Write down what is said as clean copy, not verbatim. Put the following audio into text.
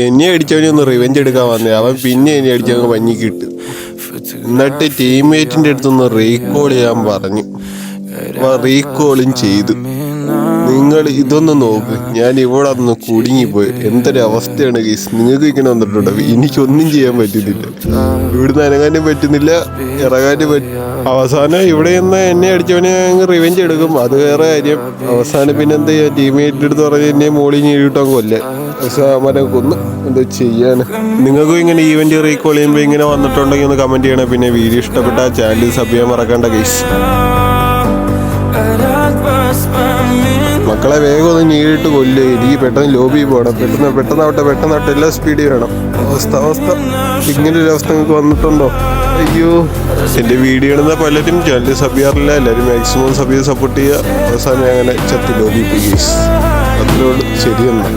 എന്നെ അടിച്ചവനെ ഒന്ന് റിവെഞ്ച് എടുക്കാൻ വന്നേ, അവൻ പിന്നെ എന്നെ അടിച്ചവൻ പഞ്ഞിക്കിട്ട്. എന്നിട്ട് ടീംമേറ്റിന്റെ അടുത്തൊന്ന് റീകോൾ ചെയ്യാൻ പറഞ്ഞു. റീകോളും ചെയ്തു. നിങ്ങൾ ഇതൊന്ന് നോക്ക്, ഞാൻ ഇവിടെ ഒന്ന് കുടുങ്ങിപ്പോയി. എന്തൊരു അവസ്ഥയാണ് ഗൈസ്. നിങ്ങൾക്ക് ഇങ്ങനെ വന്നിട്ടുണ്ടോ? എനിക്കൊന്നും ചെയ്യാൻ പറ്റുന്നില്ല, ഇവിടുന്ന് അനങ്ങാനും പറ്റുന്നില്ല, ഇറങ്ങാനും അവസാനം ഇവിടെ നിന്ന് എന്നെ അടിച്ചവനെ അങ്ങ് റിവെഞ്ച് എടുക്കും, അത് വേറെ കാര്യം. അവസാനം പിന്നെ എന്താ ചെയ്യാ, ടീമേറ്റിൻ്റെ അടുത്ത് പറഞ്ഞ് എന്നെ മോളിൽ ഞെഴിയിട്ടാൻ കൊല്ലേ. അവസാനം കൊന്ന് എന്താ ചെയ്യാൻ. നിങ്ങൾക്കും ഇങ്ങനെ ഈവന്റ് റീകോൾ ചെയ്യുമ്പോൾ ഇങ്ങനെ വന്നിട്ടുണ്ടെങ്കിൽ ഒന്ന് കമന്റ് ചെയ്യണം. പിന്നെ വീഡിയോ ഇഷ്ടപ്പെട്ട ചാനൽ സബ് ചെയ്യാൻ മറക്കണ്ട ഗൈസ്. മക്കളെ വേഗം ഒന്ന് നീടിട്ട് കൊല്ല്, എനിക്ക് പെട്ടെന്ന് ലോബി പോകണം. പെട്ടെന്നാവട്ടെ, എല്ലാ സ്പീഡിൽ വേണം. അവസ്ഥ ഇങ്ങനൊരു അവസ്ഥ നിങ്ങൾക്ക് വന്നിട്ടുണ്ടോ? അയ്യോ, എൻ്റെ വീഡിയോ ഇടുന്ന പലരും ചാനൽ സബ് ചെയ്യാറില്ല. എല്ലാവരും മാക്സിമം സബ് ചെയ്ത് സപ്പോർട്ട് ചെയ്യുക. അവസാനം അങ്ങനെ ചത്ത് ലോബി പോയി. അത്രേ ഉള്ളൂ. ശരിയെന്നാ.